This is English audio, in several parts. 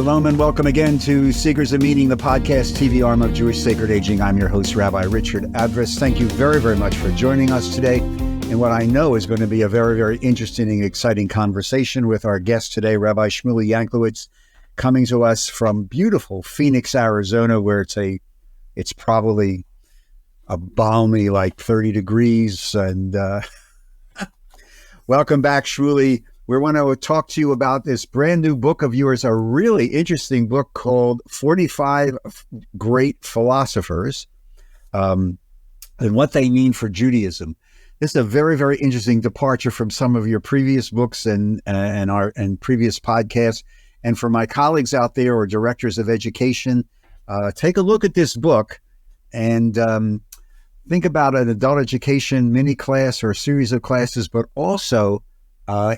Shalom and welcome again to Seekers of Meaning, the podcast TV arm of Jewish Sacred Aging. I'm your host, Rabbi Richard Adris. Thank you very, very much for joining us today in what I know is going to be a very, very interesting and exciting conversation with our guest today, Rabbi Shmuly Yanklowitz, coming to us from beautiful Phoenix, Arizona, where it's probably a balmy like 30 degrees. And welcome back, Shmuly. We want to talk to you about this brand new book of yours, a really interesting book called 45 Great Philosophers, and what they mean for Judaism. This is a very, very interesting departure from some of your previous books and previous podcasts. And for my colleagues out there or directors of education, take a look at this book and think about an adult education mini class or a series of classes, but also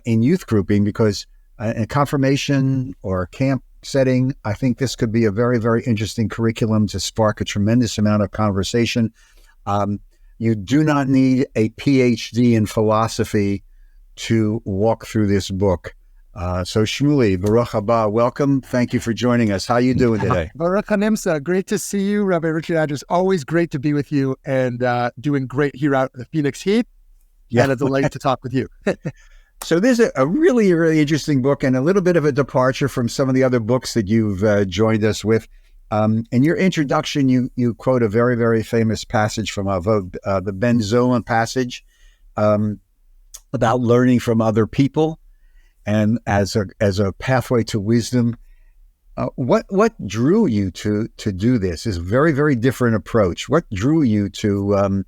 in youth grouping, because in confirmation or camp setting, I think this could be a very, very interesting curriculum to spark a tremendous amount of conversation. You do not need a PhD in philosophy to walk through this book. So Shmuly, Baruch haba, welcome. Thank you for joining us. How are you doing today? Baruch Hanimsa, great to see you, Rabbi Richard Adris. Always great to be with you and doing great here out in the Phoenix heat. Yeah. And a delight to talk with you. So this is a really, really interesting book and a little bit of a departure from some of the other books that you've joined us with. In your introduction, you quote a very, very famous passage from the Ben Zoma passage about learning from other people and as a pathway to wisdom. What drew you to do this? This very, very different approach. What drew you to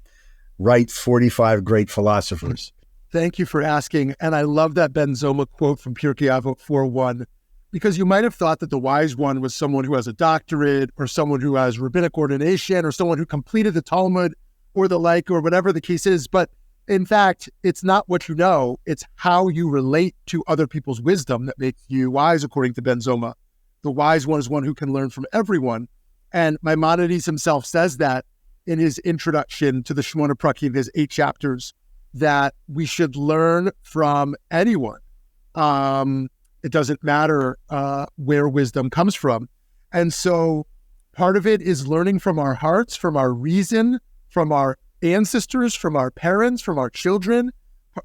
write 45 Great Philosophers? Thank you for asking. And I love that Ben Zoma quote from Pirkei Avot 4:1, because you might have thought that the wise one was someone who has a doctorate or someone who has rabbinic ordination or someone who completed the Talmud or the like, or whatever the case is. But in fact, it's not what you know, it's how you relate to other people's wisdom that makes you wise, according to Ben Zoma. The wise one is one who can learn from everyone. And Maimonides himself says that in his introduction to the Shemona Prakim, his 8 chapters, that we should learn from anyone. It doesn't matter where wisdom comes from. And so part of it is learning from our hearts, from our reason, from our ancestors, from our parents, from our children,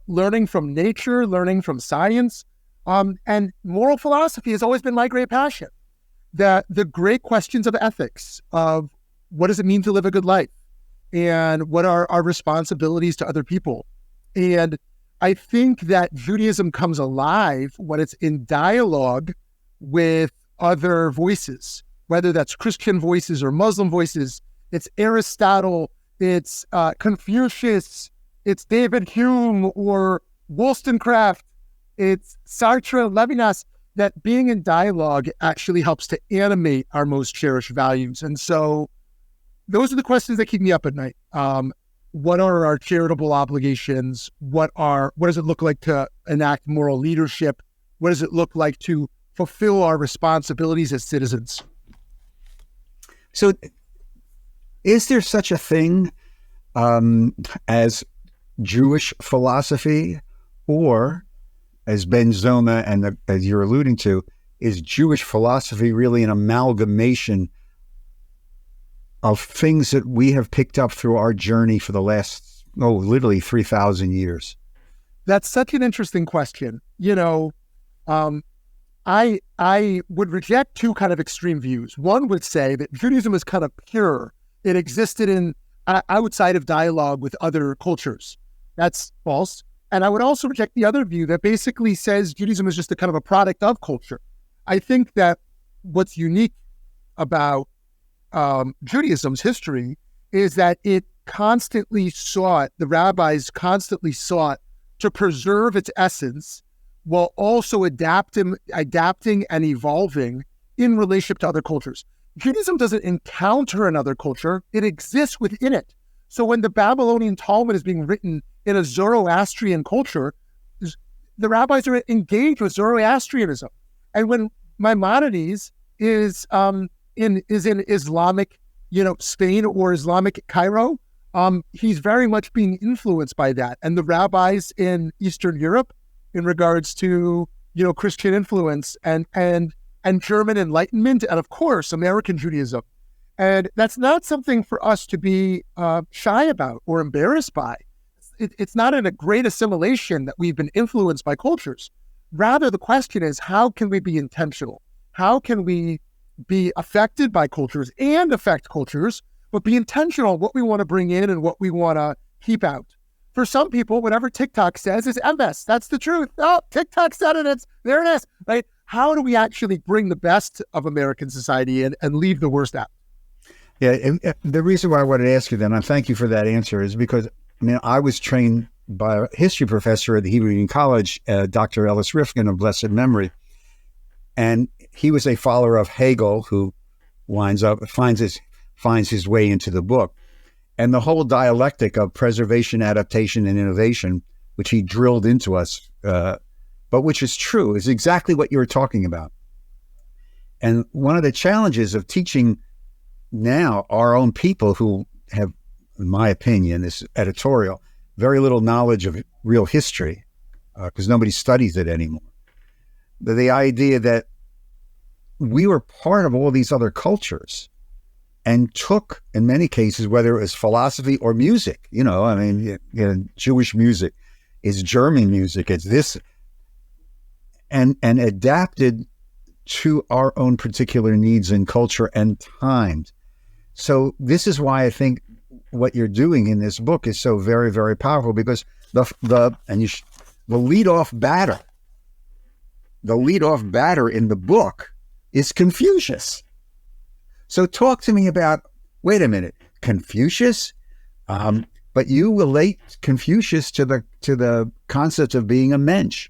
learning from nature, learning from science. And moral philosophy has always been my great passion. The great questions of ethics, of what does it mean to live a good life? And what are our responsibilities to other people? And I think that Judaism comes alive when it's in dialogue with other voices, whether that's Christian voices or Muslim voices. It's Aristotle, it's Confucius, it's David Hume or Wollstonecraft, it's Sartre, Levinas, that being in dialogue actually helps to animate our most cherished values. And so those are the questions that keep me up at night. What are our charitable obligations? What does it look like to enact moral leadership? What does it look like to fulfill our responsibilities as citizens? So is there such a thing as Jewish philosophy, or as Ben Zoma and as you're alluding to, is Jewish philosophy really an amalgamation of things that we have picked up through our journey for the last, literally 3,000 years? That's such an interesting question. You know, I would reject 2 kind of extreme views. One would say that Judaism is kind of pure. It existed in outside of dialogue with other cultures. That's false. And I would also reject the other view that basically says Judaism is just a kind of a product of culture. I think that what's unique about Judaism's history is that it the rabbis constantly sought to preserve its essence while also adapting and evolving in relationship to other cultures. Judaism doesn't encounter another culture, it exists within it. So when the Babylonian Talmud is being written in a Zoroastrian culture, the rabbis are engaged with Zoroastrianism. And when Maimonides is in Islamic, Spain or Islamic Cairo, he's very much being influenced by that. And the rabbis in Eastern Europe, in regards to, Christian influence and and German Enlightenment, and of course, American Judaism. And that's not something for us to be shy about or embarrassed by. It's not in a great assimilation that we've been influenced by cultures. Rather, the question is, how can we be intentional? How can we be affected by cultures and affect cultures, but be intentional what we want to bring in and what we want to keep out? For some people, whatever TikTok says is MS. That's the truth. Oh, TikTok said it. There it is, right? How do we actually bring the best of American society in and leave the worst out? Yeah, and the reason why I wanted to ask you then, and thank you for that answer, is because I was trained by a history professor at the Hebrew Union College, Dr. Ellis Rifkin of blessed memory, and he was a follower of Hegel, who finds his way into the book, and the whole dialectic of preservation, adaptation, and innovation, which he drilled into us, but which is true, is exactly what you were talking about. And one of the challenges of teaching now our own people who have, in my opinion, this editorial, very little knowledge of real history, because nobody studies it anymore. The idea that we were part of all these other cultures and took, in many cases, whether it was philosophy or music, Jewish music is German music, it's this, and adapted to our own particular needs and culture and times. So this is why I think what you're doing in this book is so very, very powerful, because the leadoff batter in the book is Confucius. So talk to me about, wait a minute, Confucius? But you relate Confucius to the concept of being a mensch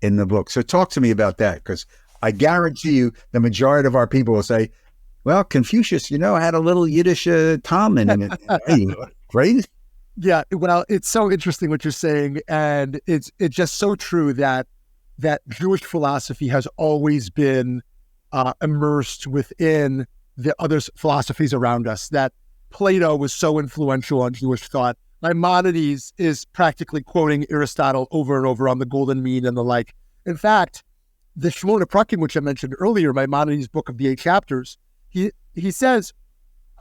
in the book. So talk to me about that, because I guarantee you the majority of our people will say, well, Confucius, had a little Yiddish Talmud in it. Right? Yeah, well, it's so interesting what you're saying, and it's just so true that Jewish philosophy has always been immersed within the other philosophies around us, that Plato was so influential on Jewish thought. Maimonides is practically quoting Aristotle over and over on the Golden Mean and the like. In fact, the Shmona Prakim, which I mentioned earlier, Maimonides' book of the 8 chapters, he says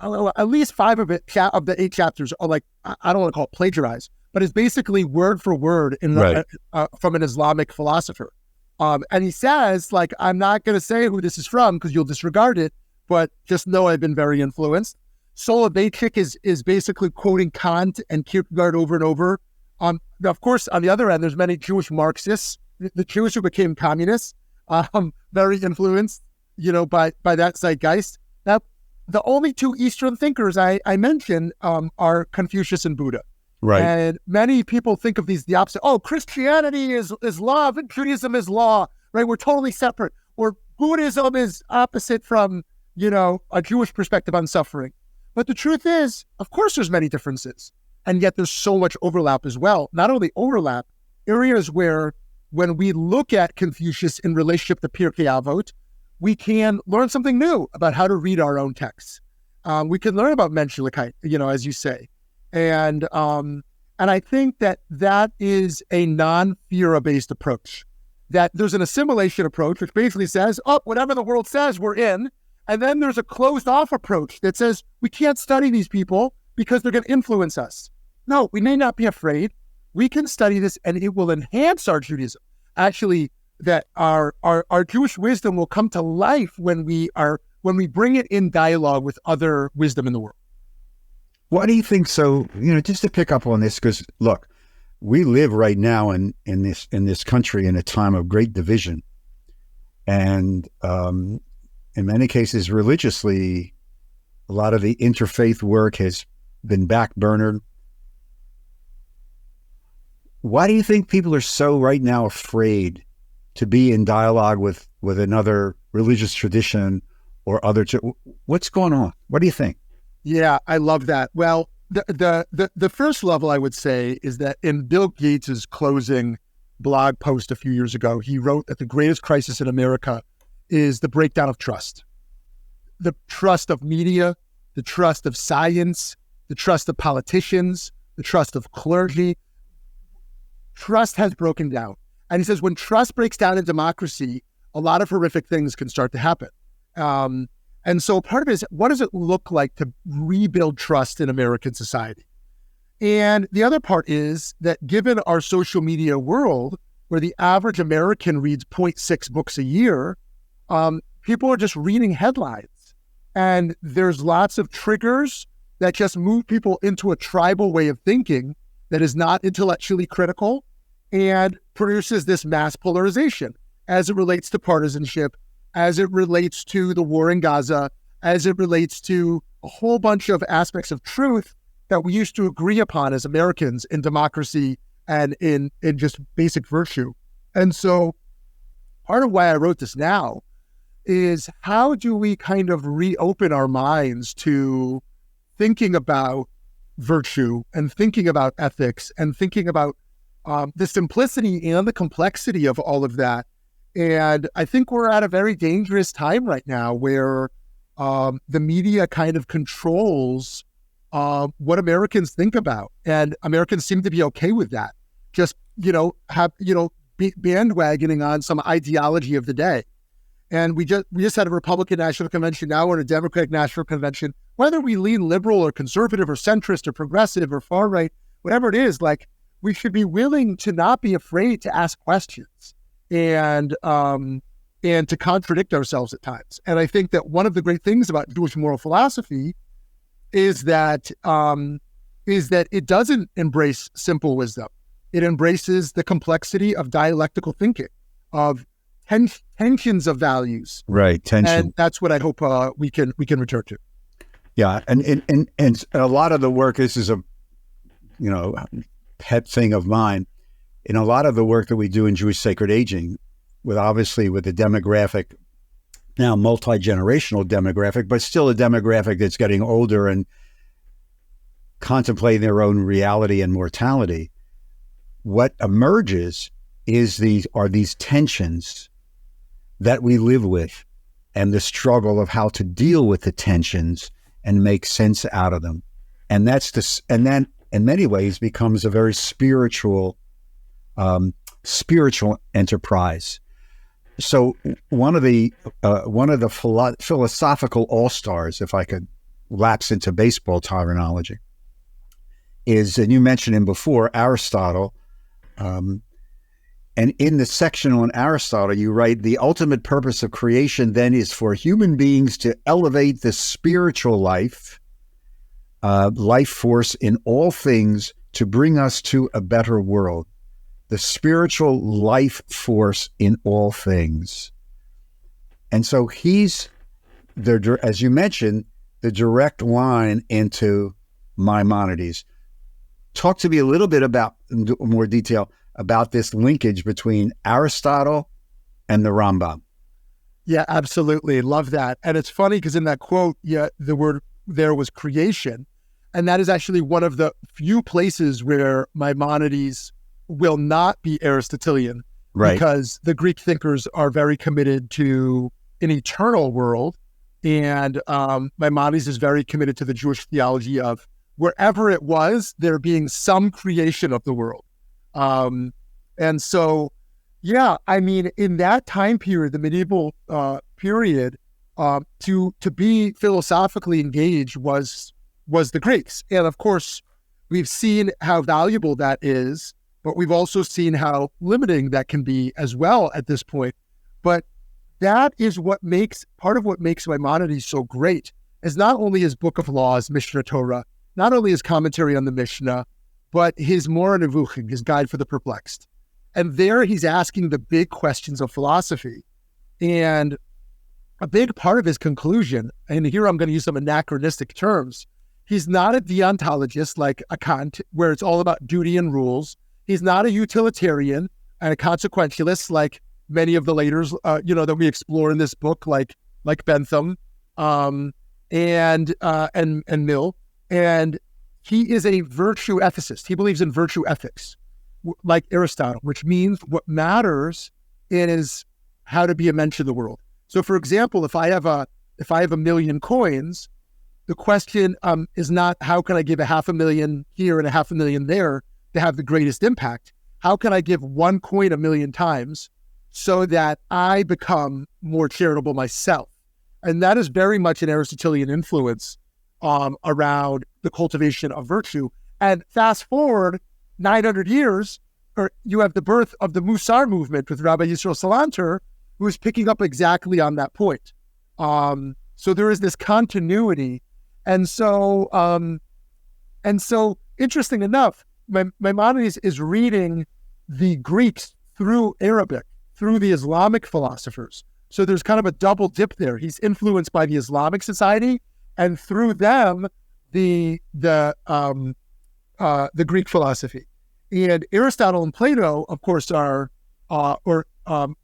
at least 5 of the 8 chapters are like, I don't want to call it plagiarized, but it's basically word for word from an Islamic philosopher. And he says, I'm not going to say who this is from because you'll disregard it, but just know I've been very influenced. Soloveitchik is basically quoting Kant and Kierkegaard over and over. Of course, on the other end, there's many Jewish Marxists, the Jews who became communists, very influenced, by that zeitgeist. Now, the only 2 Eastern thinkers I mentioned are Confucius and Buddha. Right. And many people think of these the opposite. Oh, Christianity is love and Judaism is law, right? We're totally separate. Or Buddhism is opposite from, a Jewish perspective on suffering. But the truth is, of course, there's many differences. And yet there's so much overlap as well. Not only overlap, areas where when we look at Confucius in relationship to Pirkei Avot, we can learn something new about how to read our own texts. We can learn about menschlichkeit, as you say. And I think that is a non-theora-based approach. That there's an assimilation approach, which basically says, whatever the world says, we're in. And then there's a closed-off approach that says, we can't study these people because they're going to influence us. No, we may not be afraid. We can study this and it will enhance our Judaism. Actually, that our Jewish wisdom will come to life when we bring it in dialogue with other wisdom in the world. Why do you think so? Just to pick up on this, because look, we live right now in this country in a time of great division, and in many cases, religiously, a lot of the interfaith work has been backburnered. Why do you think people are so right now afraid to be in dialogue with another religious tradition or other? What's going on? What do you think? Yeah, I love that. Well, the first level I would say is that in Bill Gates's closing blog post a few years ago, he wrote that the greatest crisis in America is the breakdown of trust. The trust of media, the trust of science, the trust of politicians, the trust of clergy. Trust has broken down. And he says when trust breaks down in democracy, a lot of horrific things can start to happen. And so part of it is, what does it look like to rebuild trust in American society? And the other part is that given our social media world, where the average American reads 0.6 books a year, people are just reading headlines. And there's lots of triggers that just move people into a tribal way of thinking that is not intellectually critical and produces this mass polarization as it relates to partisanship, as it relates to the war in Gaza, as it relates to a whole bunch of aspects of truth that we used to agree upon as Americans in democracy and in just basic virtue. And so part of why I wrote this now is, how do we kind of reopen our minds to thinking about virtue and thinking about ethics and thinking about the simplicity and the complexity of all of that. And I think we're at a very dangerous time right now where the media kind of controls what Americans think about. And Americans seem to be okay with that. Just, bandwagoning on some ideology of the day. And we just had a Republican National Convention. Now we're in a Democratic National Convention. Whether we lean liberal or conservative or centrist or progressive or far right, whatever it is, like, we should be willing to not be afraid to ask questions and to contradict ourselves at times. And I think that one of the great things about Jewish moral philosophy is that it doesn't embrace simple wisdom. It embraces the complexity of dialectical thinking, of tensions of values. Right, tension. And that's what I hope we can return to. Yeah, and a lot of the work, this is a pet thing of mine. In a lot of the work that we do in Jewish sacred aging, with the demographic, now multi-generational demographic, but still a demographic that's getting older and contemplating their own reality and mortality, what emerges are these tensions that we live with, and the struggle of how to deal with the tensions and make sense out of them. And and then in many ways becomes a very spiritual enterprise. So one of the philosophical all-stars, if I could lapse into baseball terminology, is, and you mentioned him before, Aristotle. And in the section on Aristotle, you write, the ultimate purpose of creation then is for human beings to elevate the spiritual life force in all things to bring us to a better world. The spiritual life force in all things. And so he's, as you mentioned, the direct line into Maimonides. Talk to me a little bit about, in more detail, about this linkage between Aristotle and the Rambam. Yeah, absolutely. Love that. And it's funny because in that quote, the word there was creation. And that is actually one of the few places where Maimonides will not be Aristotelian. Right. Because the Greek thinkers are very committed to an eternal world. And Maimonides is very committed to the Jewish theology of wherever it was, there being some creation of the world. And so, yeah, I mean, in that time period, the medieval period, to be philosophically engaged was the Greeks. And of course, we've seen how valuable that is, but we've also seen how limiting that can be as well at this point. But that is part of what makes Maimonides so great, is not only his book of laws, Mishnah Torah, not only his commentary on the Mishnah, but his Moreh Nevuchim, his guide for the perplexed. And there he's asking the big questions of philosophy. And a big part of his conclusion, and here I'm going to use some anachronistic terms, he's not a deontologist like a Kant, where it's all about duty and rules. He's not a utilitarian and a consequentialist like many of the laters, that we explore in this book, like Bentham and Mill. And he is a virtue ethicist. He believes in virtue ethics, like Aristotle, which means what matters is how to be a mensch in the world. So, for example, if I have a million coins, the question is not how can I give 500,000 here and 500,000 there to have the greatest impact. How can I give one coin 1,000,000 times so that I become more charitable myself. And that is very much an Aristotelian influence around the cultivation of virtue. And fast forward 900 years, you have the birth of the Musar movement with Rabbi Yisrael Salanter, who is picking up exactly on that point. So there is this continuity. And so interesting enough, Maimonides is reading the Greeks through Arabic, through the Islamic philosophers. So there's kind of a double dip there. He's influenced by the Islamic society, and through them, the Greek philosophy. And Aristotle and Plato, of course, are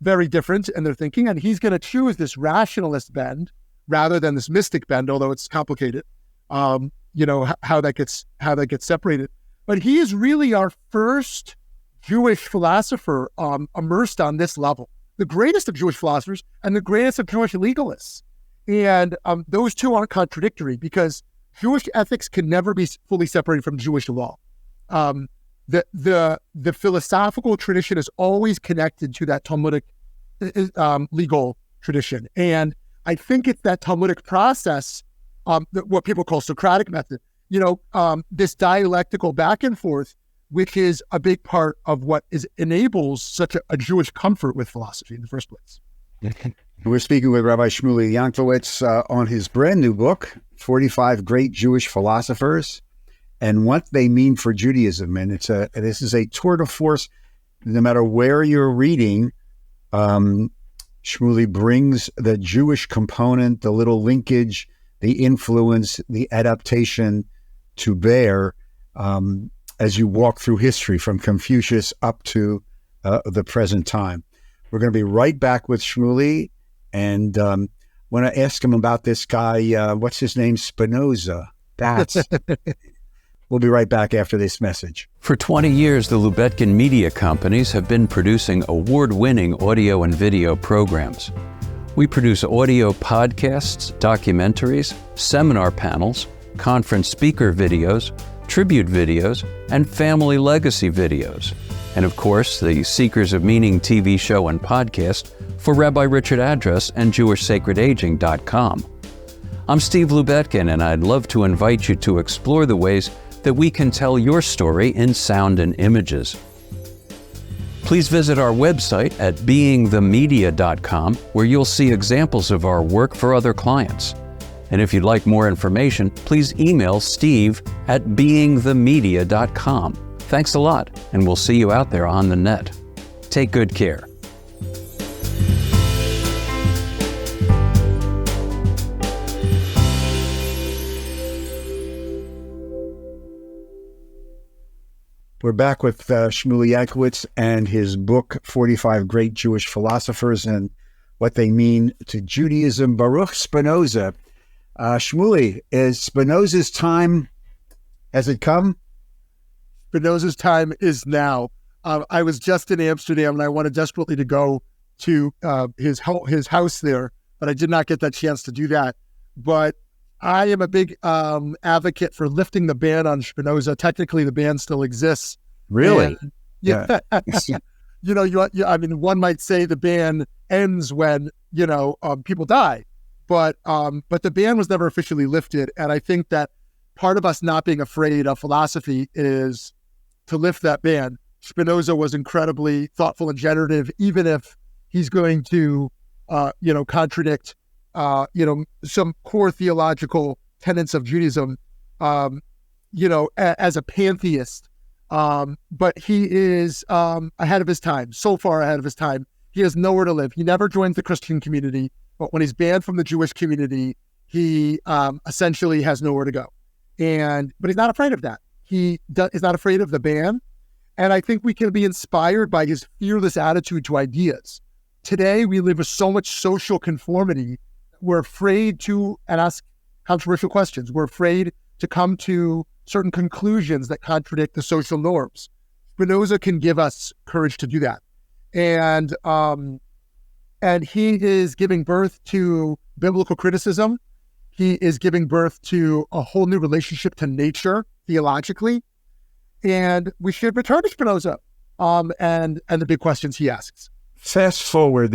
very different in their thinking, and he's going to choose this rationalist bend rather than this mystic bend, although it's complicated. How that gets separated. But he is really our first Jewish philosopher immersed on this level, the greatest of Jewish philosophers and the greatest of Jewish legalists. And those two aren't contradictory, because Jewish ethics can never be fully separated from Jewish law. The philosophical tradition is always connected to that Talmudic legal tradition. And I think it's that Talmudic process, what people call Socratic method, this dialectical back and forth, which is a big part of what enables such a Jewish comfort with philosophy in the first place. We're speaking with Rabbi Shmuly Yanklowitz on his brand new book, 45 Great Jewish Philosophers and What They Mean for Judaism. And this is a tour de force. No matter where you're reading, Shmuly brings the Jewish component, the little linkage, the influence, the adaptation to bear as you walk through history from Confucius up to the present time. We're going to be right back with Shmuly, and want to ask him about this guy, what's his name, Spinoza. We'll be right back after this message. For 20 years, the Lubetkin media companies have been producing award-winning audio and video programs. We produce audio podcasts, documentaries, seminar panels, conference speaker videos, tribute videos, and family legacy videos. And of course, the Seekers of Meaning TV show and podcast for Rabbi Richard Address and JewishSacredAging.com. I'm Steve Lubetkin, and I'd love to invite you to explore the ways that we can tell your story in sound and images. Please visit our website at beingthemedia.com, where you'll see examples of our work for other clients. And if you'd like more information, please email steve@beingthemedia.com. Thanks a lot, and we'll see you out there on the net. Take good care. We're back with Shmuly Yanklowitz and his book, 45 Great Jewish Philosophers and What They Mean to Judaism. Baruch Spinoza. Shmuly, is Spinoza's time, has it come? Spinoza's time is now. I was just in Amsterdam, and I wanted desperately to go to his house there, but I did not get that chance to do that. But I am a big advocate for lifting the ban on Spinoza. Technically, the ban still exists. Really? And, yeah. One might say the ban ends when people die, but the ban was never officially lifted. And I think that part of us not being afraid of philosophy is to lift that ban. Spinoza was incredibly thoughtful and generative, even if he's going to, contradict some core theological tenets of Judaism, as a pantheist. But he is ahead of his time, so far ahead of his time. He has nowhere to live. He never joins the Christian community, but when he's banned from the Jewish community, he essentially has nowhere to go. But he's not afraid of that. He is not afraid of the ban. And I think we can be inspired by his fearless attitude to ideas. Today, we live with so much social conformity. We're afraid to ask controversial questions. We're afraid to come to certain conclusions that contradict the social norms. Spinoza can give us courage to do that. And he is giving birth to biblical criticism. He is giving birth to a whole new relationship to nature theologically. And we should return to Spinoza and the big questions he asks. Fast forward,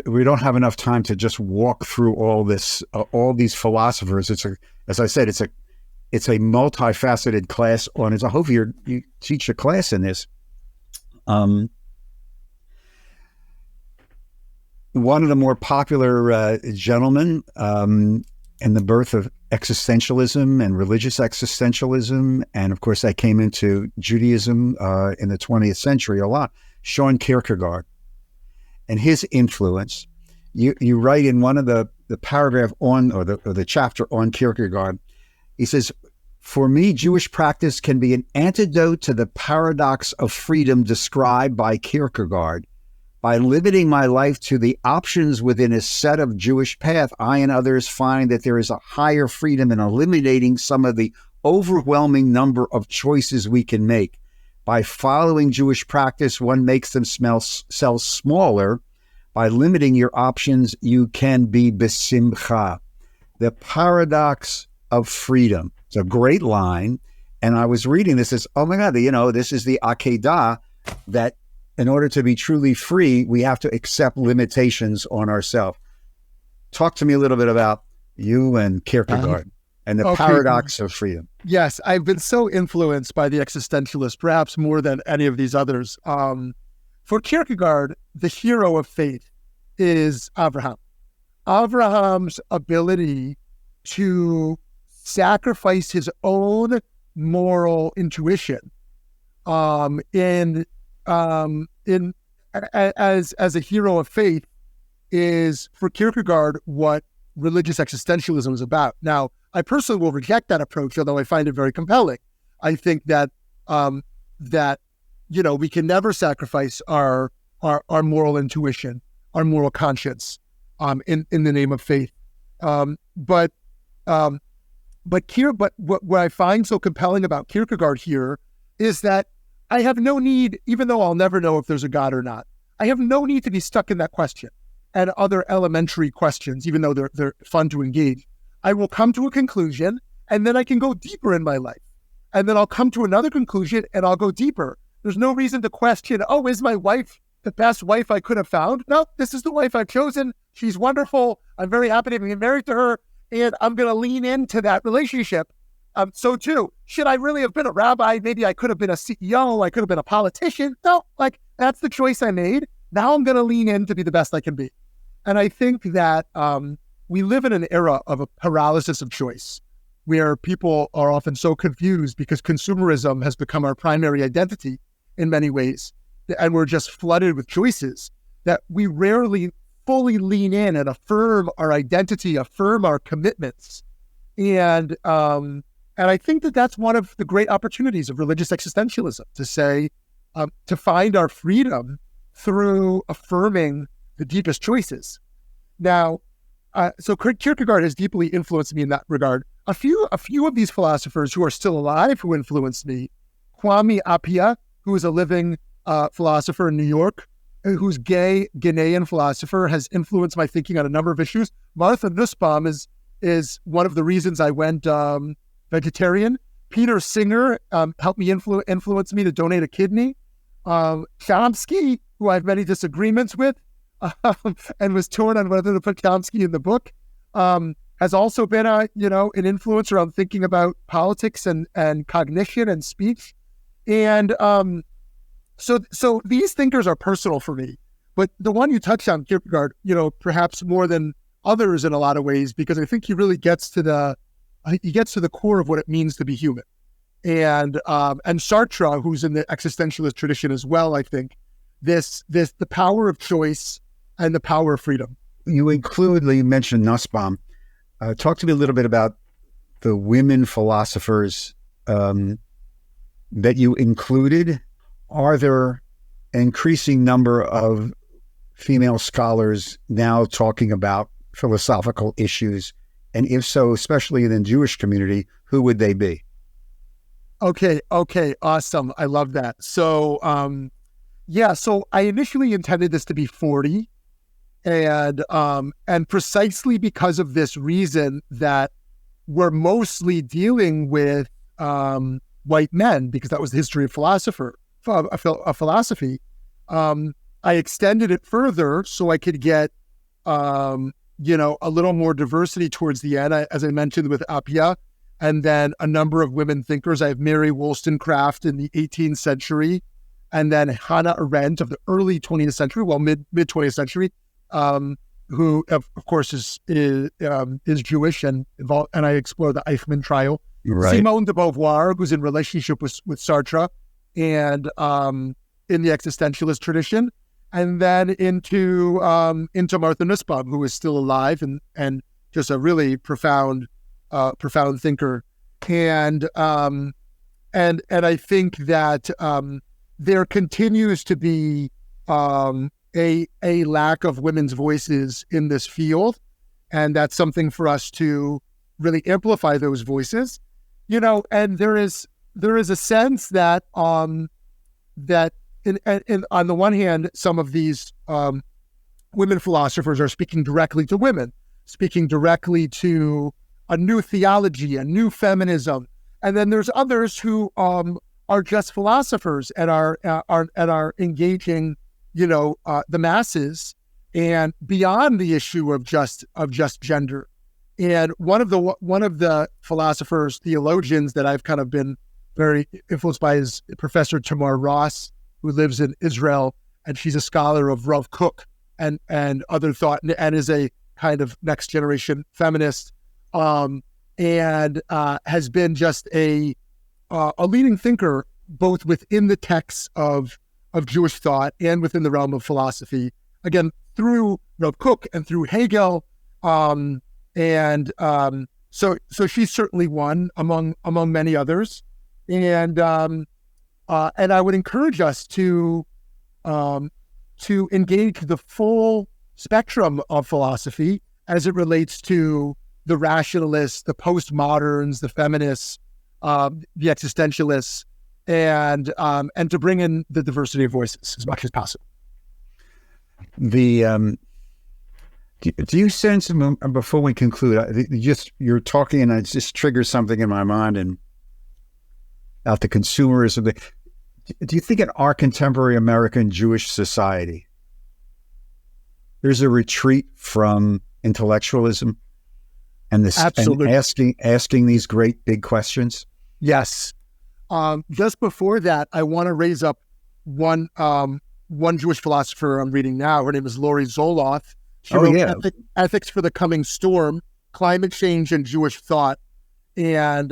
we don't have enough time to just walk through all these philosophers. As I said, it's a multifaceted class on it. I hope you teach a class in this. One of the more popular gentlemen in the birth of existentialism and religious existentialism, and of course that came into Judaism in the 20th century a lot, Sean Kierkegaard, and his influence. You write in one of the paragraph on, or the chapter on Kierkegaard, he says, "For me, Jewish practice can be an antidote to the paradox of freedom described by Kierkegaard. By limiting my life to the options within a set of Jewish path, I and others find that there is a higher freedom in eliminating some of the overwhelming number of choices we can make. By following Jewish practice, one makes themselves smaller. By limiting your options, you can be besimcha." The paradox of freedom. It's a great line. And I was reading this as, oh my God, this is the Akedah, that in order to be truly free, we have to accept limitations on ourselves. Talk to me a little bit about you and Kierkegaard and the paradox of freedom. Yes, I've been so influenced by the existentialists, perhaps more than any of these others. For Kierkegaard, the hero of faith is Abraham. Abraham's ability to sacrifice his own moral intuition as a hero of faith is, for Kierkegaard, what religious existentialism is about. Now, I personally will reject that approach, although I find it very compelling. I think that we can never sacrifice our moral intuition, our moral conscience, in the name of faith. But what I find so compelling about Kierkegaard here is that I have no need, even though I'll never know if there's a God or not, I have no need to be stuck in that question and other elementary questions, even though they're fun to engage. I will come to a conclusion, and then I can go deeper in my life. And then I'll come to another conclusion, and I'll go deeper. There's no reason to question, is my wife the best wife I could have found? No, this is the wife I've chosen. She's wonderful. I'm very happy to be married to her, and I'm going to lean into that relationship. So too, should I really have been a rabbi? Maybe I could have been a CEO. I could have been a politician. No, that's the choice I made. Now I'm going to lean in to be the best I can be. And I think that we live in an era of a paralysis of choice, where people are often so confused because consumerism has become our primary identity in many ways. And we're just flooded with choices that we rarely fully lean in and affirm our identity, affirm our commitments. And I think that that's one of the great opportunities of religious existentialism, to say, to find our freedom through affirming the deepest choices. Now, so Kierkegaard has deeply influenced me in that regard. A few of these philosophers who are still alive who influenced me: Kwame Appiah, who is a living philosopher in New York, who's gay Ghanaian philosopher, has influenced my thinking on a number of issues. Martha Nussbaum is one of the reasons I went vegetarian. Peter Singer helped me influence me to donate a kidney. Chomsky, who I have many disagreements with, and was torn on whether to put Chomsky in the book, has also been an influence around thinking about politics and cognition and speech. And so these thinkers are personal for me. But the one you touched on, Kierkegaard, perhaps more than others in a lot of ways, because I think he really gets to the core of what it means to be human. And Sartre, who's in the existentialist tradition as well, I think the power of choice and the power of freedom. You mentioned Nussbaum. Talk to me a little bit about the women philosophers that you included. Are there an increasing number of female scholars now talking about philosophical issues? And if so, especially in the Jewish community, who would they be? Okay, awesome. I love that. So, so I initially intended this to be 40, and precisely because of this reason, that we're mostly dealing with white men, because that was the history of philosophy. I I extended it further so I could get, a little more diversity towards the end, as I mentioned with Appia, and then a number of women thinkers. I have Mary Wollstonecraft in the 18th century, and then Hannah Arendt of the early 20th century, mid 20th century, who of course is Jewish and involved. And I explore the Eichmann trial. Right. Simone de Beauvoir, who's in relationship with Sartre, and in the existentialist tradition, and then into Martha Nussbaum, who is still alive and just a really profound thinker. And I think that there continues to be a lack of women's voices in this field, and that's something for us to really amplify those voices. And there is a sense that that on the one hand, some of these women philosophers are speaking directly to women, speaking directly to a new theology, a new feminism, and then there's others who are just philosophers and are engaging, the masses and beyond the issue of just gender. And one of the philosophers, theologians that I've kind of been very influenced by is Professor Tamar Ross, who lives in Israel, and she's a scholar of Rav Kook and other thought, and is a kind of next generation feminist, and has been just a leading thinker both within the texts of Jewish thought and within the realm of philosophy. Again, through Rav Kook and through Hegel. So she's certainly one among many others, and I would encourage us to engage the full spectrum of philosophy as it relates to the rationalists, the postmoderns, the feminists, the existentialists, and to bring in the diversity of voices as much as possible. Do you sense, before we conclude, you're talking and it just triggers something in my mind and about the consumerism. Do you think in our contemporary American Jewish society, there's a retreat from intellectualism and Absolutely. and asking these great big questions? Yes. Just before that, I want to raise up one Jewish philosopher I'm reading now. Her name is Lori Zoloth. She wrote Ethics for the Coming Storm, Climate Change and Jewish Thought, and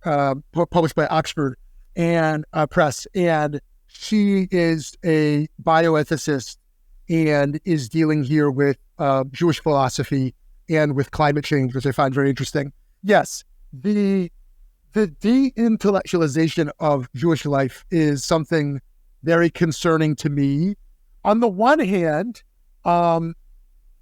published by Oxford and Press. And she is a bioethicist and is dealing here with Jewish philosophy and with climate change, which I find very interesting. Yes, the de-intellectualization of Jewish life is something very concerning to me. On the one hand,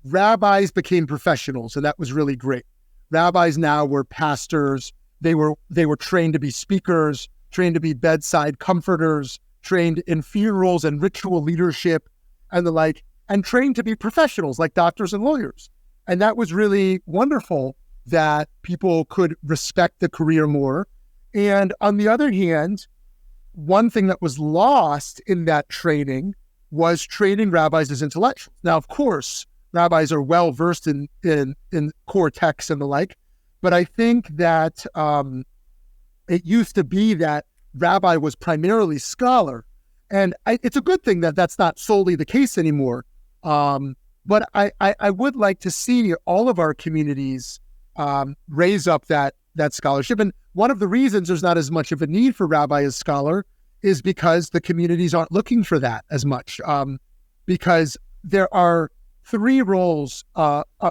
rabbis became professionals, and that was really great. Rabbis now were pastors. They were trained to be speakers, trained to be bedside comforters, trained in funerals and ritual leadership and the like, and trained to be professionals like doctors and lawyers. And that was really wonderful that people could respect the career more. And on the other hand, one thing that was lost in that training was training rabbis as intellectuals. Now, of course, rabbis are well versed in core texts and the like, but I think that it used to be that rabbi was primarily scholar, and it's a good thing that that's not solely the case anymore. But I would like to see all of our communities raise up that scholarship. And one of the reasons there's not as much of a need for rabbi as scholar is because the communities aren't looking for that as much. Because there are three roles,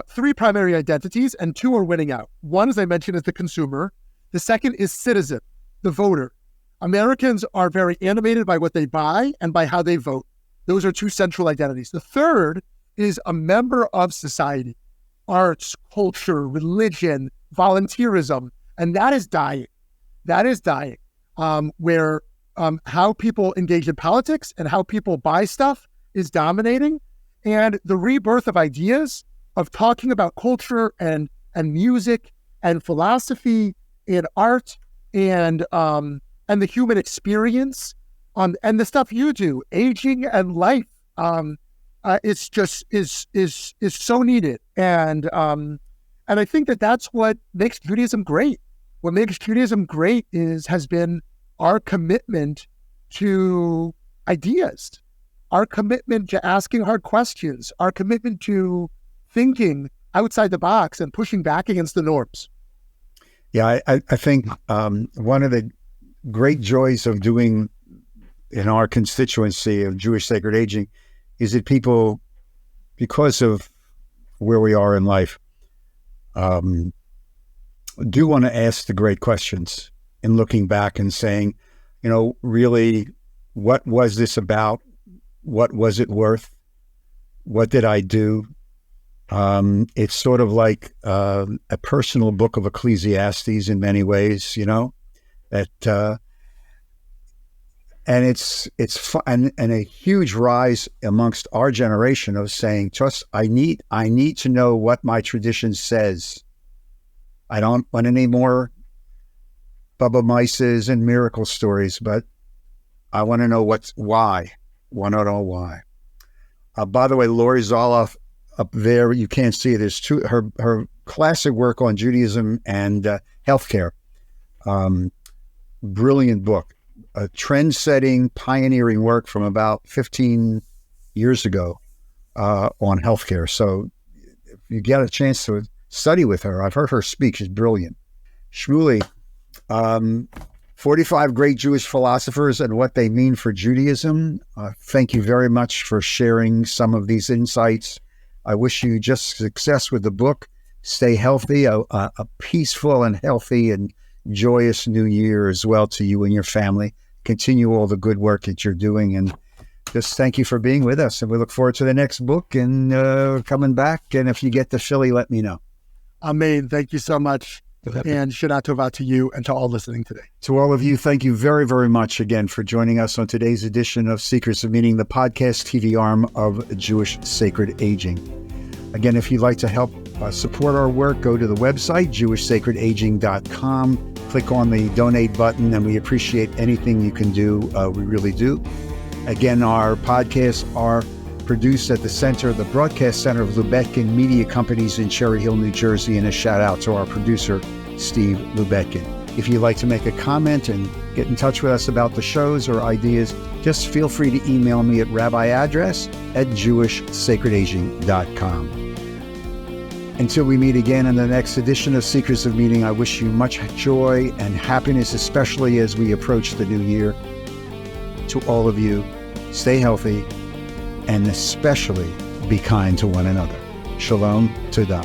three primary identities, and two are winning out. One, as I mentioned, is the consumer. The second is citizen, the voter. Americans are very animated by what they buy and by how they vote. Those are two central identities. The third is a member of society, arts, culture, religion, volunteerism, and that is dying. That is dying. Where how people engage in politics and how people buy stuff is dominating. And the rebirth of ideas, of talking about culture and music and philosophy and art and the human experience And the stuff you do, aging and life, it's just is so needed. And I think that's what makes Judaism great. What makes Judaism great has been our commitment to ideas, our commitment to asking hard questions, our commitment to thinking outside the box and pushing back against the norms. Yeah, I think one of the great joys of doing in our constituency of Jewish Sacred Aging is that people, because of where we are in life, do want to ask the great questions and looking back and saying, really, what was this about? What was it worth? What did I do? It's sort of like a personal book of Ecclesiastes in many ways, that and it's fun, and a huge rise amongst our generation of saying, just I need to know what my tradition says. I don't want any more Bubba Mices and miracle stories, but I want to know why. Want to know why. By the way, Lori Zoloff up there, you can't see it. There's her classic work on Judaism and healthcare. Brilliant book, a trend-setting, pioneering work from about 15 years ago on healthcare. So if you get a chance to study with her, I've heard her speak. She's brilliant. Shmuly, 45 great Jewish philosophers and what they mean for Judaism. Thank you very much for sharing some of these insights. I wish you just success with the book. Stay healthy, a peaceful and healthy and joyous new year as well to you and your family. Continue all the good work that you're doing, and just thank you for being with us. And we look forward to the next book and coming back. And if you get to Philly, let me know. Amen. Thank you so much. And Shana Tova to you and to all listening today. To all of you, thank you very, very much again for joining us on today's edition of Secrets of Meaning, the podcast TV arm of Jewish Sacred Aging. Again, if you'd like to help support our work, go to the website, jewishsacredaging.com. Click on the donate button, and we appreciate anything you can do. We really do. Again, our podcasts are produced at the center, the broadcast center of Lubetkin Media Companies in Cherry Hill, New Jersey, and a shout out to our producer, Steve Lubetkin. If you'd like to make a comment and get in touch with us about the shows or ideas, just feel free to email me at rabbiaddress@jewishsacredaging.com. Until we meet again in the next edition of Secrets of Meaning, I wish you much joy and happiness, especially as we approach the new year. To all of you, stay healthy and especially be kind to one another. Shalom, Todah.